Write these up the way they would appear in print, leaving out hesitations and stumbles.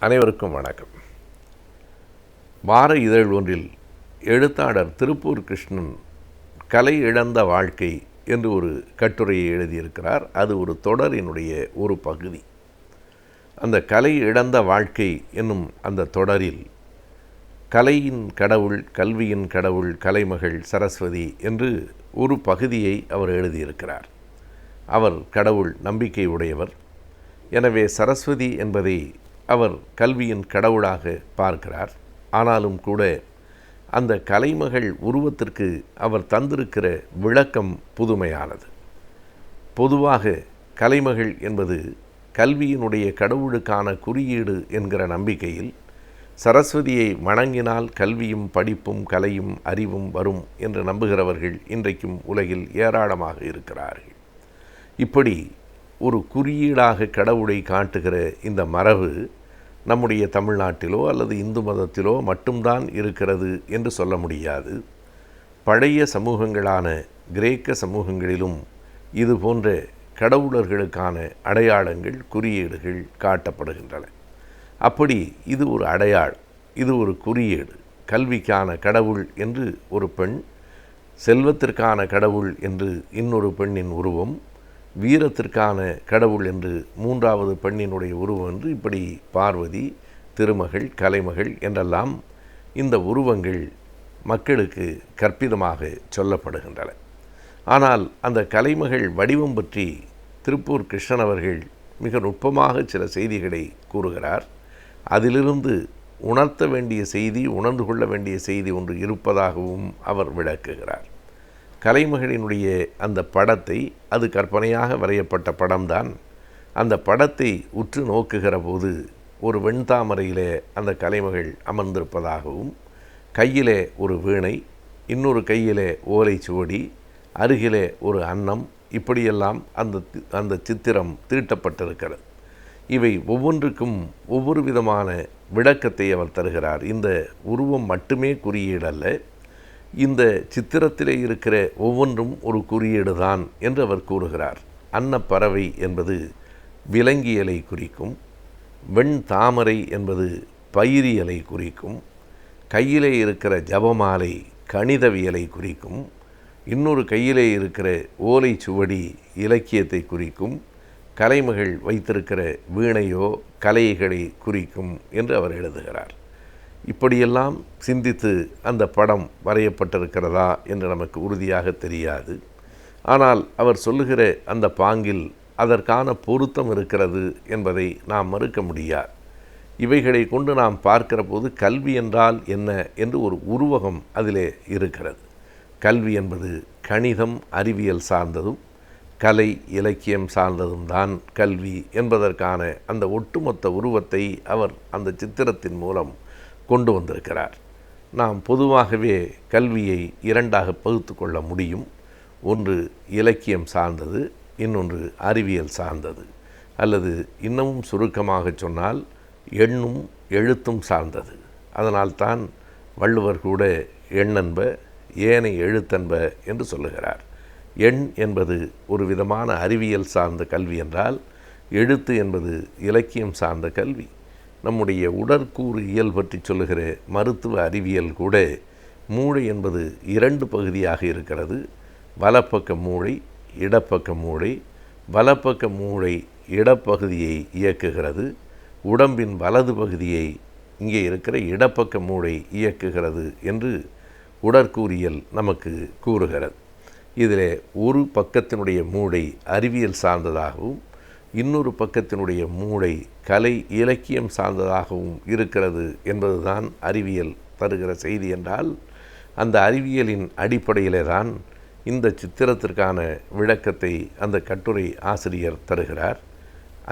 அனைவருக்கும் வணக்கம். வார இதழ் ஒன்றில் எழுத்தாளர் திருப்பூர் கிருஷ்ணன் கலை இழந்த வாழ்க்கை என்று ஒரு கட்டுரையை எழுதியிருக்கிறார். அது ஒரு தொடரினுடைய ஒரு பகுதி. அந்த கலை இழந்த வாழ்க்கை என்னும் அந்த தொடரில் கலையின் கடவுள், கல்வியின் கடவுள், கலைமகள் சரஸ்வதி என்று ஒரு பகுதியை அவர் எழுதியிருக்கிறார். அவர் கடவுள் நம்பிக்கை உடையவர். எனவே சரஸ்வதி என்பதை அவர் கல்வியின் கடவுளாக பார்க்கிறார். ஆனாலும் கூட அந்த கலைமகள் உருவத்திற்கு அவர் தந்திருக்கிற விளக்கம் புதுமையானது. பொதுவாக கலைமகள் என்பது கல்வியினுடைய கடவுளுக்கான குறியீடு என்கிற நம்பிக்கையில் சரஸ்வதியை வணங்கினால் கல்வியும் படிப்பும் கலையும் அறிவும் வரும் என்று நம்புகிறவர்கள் இன்றைக்கும் உலகில் ஏராளமாக இருக்கிறார்கள். இப்படி ஒரு குறியீடாக கடவுளை காட்டுகிற இந்த மரபு நம்முடைய தமிழ்நாட்டிலோ அல்லது இந்து மதத்திலோ மட்டும்தான் இருக்கிறது என்று சொல்ல முடியாது. பழைய சமூகங்களான கிரேக்க சமூகங்களிலும் இது போன்ற கடவுளர்களுக்கான அடையாளங்கள், குறியீடுகள் காட்டப்படுகின்றன. அப்படி இது ஒரு அடையாளம், இது ஒரு குறியீடு. கல்விக்கான கடவுள் என்று ஒரு பெண், செல்வத்திற்கான கடவுள் என்று இன்னொரு பெண்ணின் உருவம், வீரத்திற்கான கடவுள் என்று மூன்றாவது பெண்ணினுடைய உருவம் என்று இப்படி பார்வதி, திருமகள், கலைமகள் என்றெல்லாம் இந்த உருவங்கள் மக்களுக்கு கற்பிதமாக சொல்லப்படுகின்றன. ஆனால் அந்த கலைமகள் வடிவம் பற்றி திருப்பூர் கிருஷ்ணன் அவர்கள் மிக நுட்பமாக சில செய்திகளை கூறுகிறார். அதிலிருந்து உணர்த்த வேண்டிய செய்தி, உணர்ந்து கொள்ள வேண்டிய செய்தி ஒன்று இருப்பதாகவும் அவர் விளக்குகிறார். கலைமகளினுடைய அந்த படத்தை, அது கற்பனையாக வரையப்பட்ட படம்தான், அந்த படத்தை உற்று நோக்குகிற போது ஒரு வெண்தாமரையிலே அந்த கலைமகள் அமர்ந்திருப்பதாகவும், கையிலே ஒரு வீணை, இன்னொரு கையிலே ஓலைச்சுவடி, அருகிலே ஒரு அன்னம், இப்படியெல்லாம் அந்த சித்திரம் தீட்டப்பட்டிருக்கிறது. இவை ஒவ்வொன்றுக்கும் ஒவ்வொரு விதமான விளக்கத்தை அவர் தருகிறார். இந்த உருவம் மட்டுமே குறியீடல்ல, இந்த சித்திரத்திலே இருக்கிற ஒவ்வொன்றும் ஒரு குறியீடு தான் என்று அவர் கூறுகிறார். அன்னப்பறவை என்பது விலங்கியலை குறிக்கும், வெண் தாமரை என்பது பயிரியலை குறிக்கும், கையிலே இருக்கிற ஜபமாலை கணிதவியலை குறிக்கும், இன்னொரு கையிலே இருக்கிற ஓலை சுவடி இலக்கியத்தை குறிக்கும், கலைமகள் வைத்திருக்கிற வீணையோ கலைகளை குறிக்கும் என்று அவர் எழுதுகிறார். இப்படியெல்லாம் சிந்தித்து அந்த படம் வரையப்பட்டிருக்கிறதா என்று நமக்கு உறுதியாக தெரியாது. ஆனால் அவர் சொல்லுகிற அந்த பாங்கில் அதற்கான பொருத்தம் இருக்கிறது என்பதை நாம் மறுக்க முடியாது. இவைகளை கொண்டு நாம் பார்க்கிற போது கல்வி என்றால் என்ன என்று ஒரு உருவகம் அதிலே இருக்கிறது. கல்வி என்பது கணிதம், அறிவியல் சார்ந்ததும் கலை, இலக்கியம் சார்ந்ததும் தான் கல்வி என்பதற்கான அந்த ஒட்டுமொத்த உருவத்தை அவர் அந்த சித்திரத்தின் மூலம் கொண்டு வந்திருக்கிறார். நாம் பொதுவாகவே கல்வியை இரண்டாக பகுத்து கொள்ள முடியும். ஒன்று இலக்கியம் சார்ந்தது, இன்னொன்று அறிவியல் சார்ந்தது, அல்லது இன்னமும் சுருக்கமாக சொன்னால் எண்ணும் எழுத்தும் சார்ந்தது. அதனால்தான் வள்ளுவர் கூட எண்ணென்ப ஏனை எழுத்தென்ப என்று சொல்லுகிறார். எண் என்பது ஒரு விதமான அறிவியல் சார்ந்த கல்வி என்றால், எழுத்து என்பது இலக்கியம் சார்ந்த கல்வி. நம்முடைய உடற்கூறு இயல் பற்றி சொல்லுகிற மருத்துவ அறிவியல் கூட மூளை என்பது இரண்டு பகுதியாக இருக்கிறது. வலப்பக்க மூளை, இடப்பக்க மூளை. வலப்பக்க மூளை இடப்பகுதியை இயக்குகிறது, உடம்பின் வலது பகுதியை இங்கே இருக்கிற இடப்பக்க மூளை இயக்குகிறது என்று உடற்கூறியல் நமக்கு கூறுகிறது. இதில் ஒரு பக்கத்தினுடைய மூளை அறிவியல் சார்ந்ததாகவும் இன்னொரு பக்கத்தினுடைய மூளை கலை, இலக்கியம் சார்ந்ததாகவும் இருக்கிறது என்பதுதான் அறிவியல் தருகிற செய்தி என்றால், அந்த அறிவியலின் அடிப்படையிலே தான் இந்த சித்திரத்திற்கான விளக்கத்தை அந்த கட்டுரை ஆசிரியர் தருகிறார்.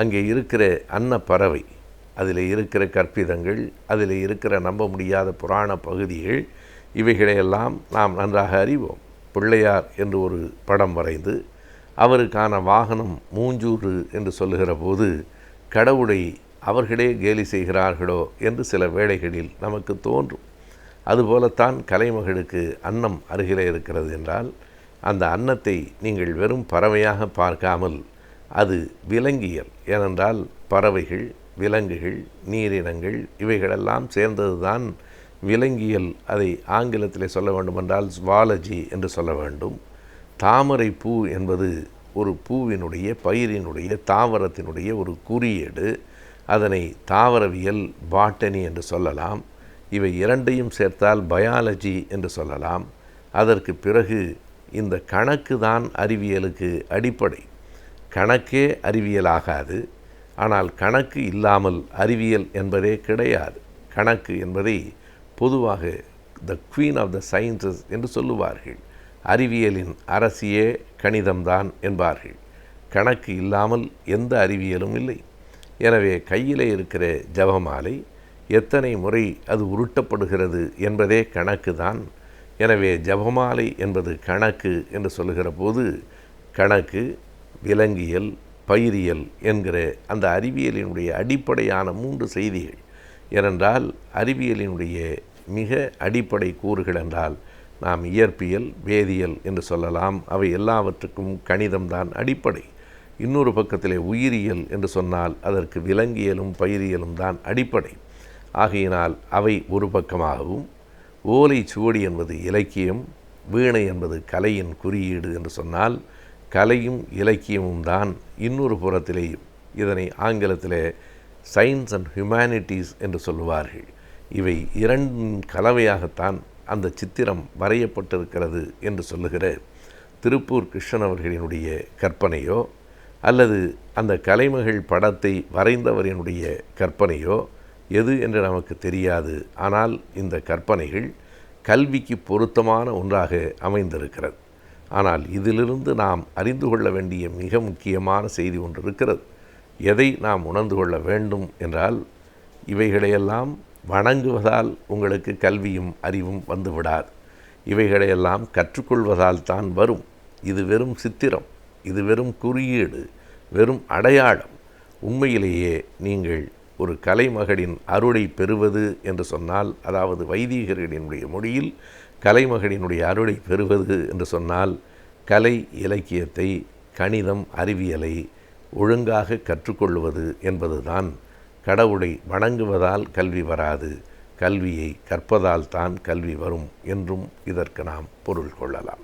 அங்கே இருக்கிற அன்னப்பறவை, அதில் இருக்கிற கற்பிதங்கள், அதில் இருக்கிற நம்ப முடியாத புராண பகுதிகள், இவைகளையெல்லாம் நாம் நன்றாக அறிவோம். பிள்ளையார் என்று ஒரு படம் வரைந்து அவருக்கான வாகனம் மூஞ்சூறு என்று சொல்லுகிற போது கடவுளை அவர்களே கேலி செய்கிறார்களோ என்று சில வேளைகளில் நமக்கு தோன்றும். அதுபோலத்தான் கலைமகளுக்கு அன்னம் அருகிலே இருக்கிறது என்றால், அந்த அன்னத்தை நீங்கள் வெறும் பறவையாக பார்க்காமல் அது விலங்கியல். ஏனென்றால் பறவைகள் விலங்குகள், நீரினங்கள் இவைகளெல்லாம் சேர்ந்தது தான் விலங்கியல். அதை ஆங்கிலத்தில் சொல்ல வேண்டுமென்றால் ஜுவாலஜி என்று சொல்ல வேண்டும். தாமரை பூ என்பது ஒரு பூவினுடைய, பயிரினுடைய, தாவரத்தினுடைய ஒரு குறியீடு. அதனை தாவரவியல், பாட்டனி என்று சொல்லலாம். இவை இரண்டையும் சேர்த்தால் பயாலஜி என்று சொல்லலாம். அதற்கு பிறகு இந்த கணக்கு தான் அறிவியலுக்கு அடிப்படை. கணக்கே அறிவியலாகாது. ஆனால் கணக்கு இல்லாமல் அறிவியல் என்பதே கிடையாது. கணக்கு என்பதை பொதுவாக the queen of the sciences என்று சொல்லுவார்கள். அறிவியலின் அரசியே கணிதம்தான் என்பார்கள். கணக்கு இல்லாமல் எந்த அறிவியலும் இல்லை. எனவே கையில் இருக்கிற ஜபமாலை எத்தனை முறை அது உருட்டப்படுகிறது என்பதே கணக்கு தான். எனவே ஜபமாலை என்பது கணக்கு என்று சொல்லுகிற போது கணக்கு, விலங்கியல், பயிரியல் என்கிற அந்த அறிவியலினுடைய அடிப்படையான 3 செய்திகள். ஏனென்றால் அறிவியலினுடைய மிக அடிப்படை கூறுகள் என்றால் நாம் இயற்பியல், வேதியியல் என்று சொல்லலாம். அவை எல்லாவற்றுக்கும் கணிதம்தான் அடிப்படை. இன்னொரு பக்கத்திலே உயிரியல் என்று சொன்னால் அதற்கு விலங்கியலும் பயிரியலும் தான் அடிப்படை. ஆகையினால் அவை ஒரு பக்கமாகவும், ஓலை சுவடி என்பது இலக்கியம், வீணை என்பது கலையின் குறியீடு என்று சொன்னால் கலையும் இலக்கியமும் தான் இன்னொரு புறத்திலேயும். இதனை ஆங்கிலத்திலே சயின்ஸ் அண்ட் ஹியூமனிட்டிஸ் என்று சொல்லுவார்கள். இவை இரண்டின் கலவையாகத்தான் அந்த சித்திரம் வரையப்பட்டிருக்கிறது என்று சொல்லுகிற திருப்பூர் கிருஷ்ணன் அவர்களினுடைய கற்பனையோ அல்லது அந்த கலைமகள் படத்தை வரைந்தவரினுடைய கற்பனையோ எது என்று நமக்கு தெரியாது. ஆனால் இந்த கற்பனைகள் கல்விக்கு பொருத்தமான ஒன்றாக அமைந்திருக்கிறது. ஆனால் இதிலிருந்து நாம் அறிந்து கொள்ள வேண்டிய மிக முக்கியமான செய்தி ஒன்று இருக்கிறது. எதை நாம் உணர்ந்து கொள்ள வேண்டும் என்றால், இவைகளையெல்லாம் வணங்குவதால் உங்களுக்கு கல்வியும் அறிவும் வந்துவிடாது. இவைகளையெல்லாம் கற்றுக்கொள்வதால் தான் வரும். இது வெறும் சித்திரம், இது வெறும் குறியீடு, வெறும் அடையாளம். உண்மையிலேயே நீங்கள் ஒரு கலைமகளின் அருளை பெறுவது என்று சொன்னால், அதாவது வைதீகர்களினுடைய மொழியில் கலைமகளினுடைய அருளை பெறுவது என்று சொன்னால், கலை இலக்கியத்தை, கணிதம் அறிவியலை ஒழுங்காக கற்றுக்கொள்வது என்பதுதான். கடவுளை வணங்குவதால் கல்வி வராது, கல்வியை கற்பதால் தான் கல்வி வரும் என்றும் இதற்கு நாம் பொருள் கொள்ளலாம்.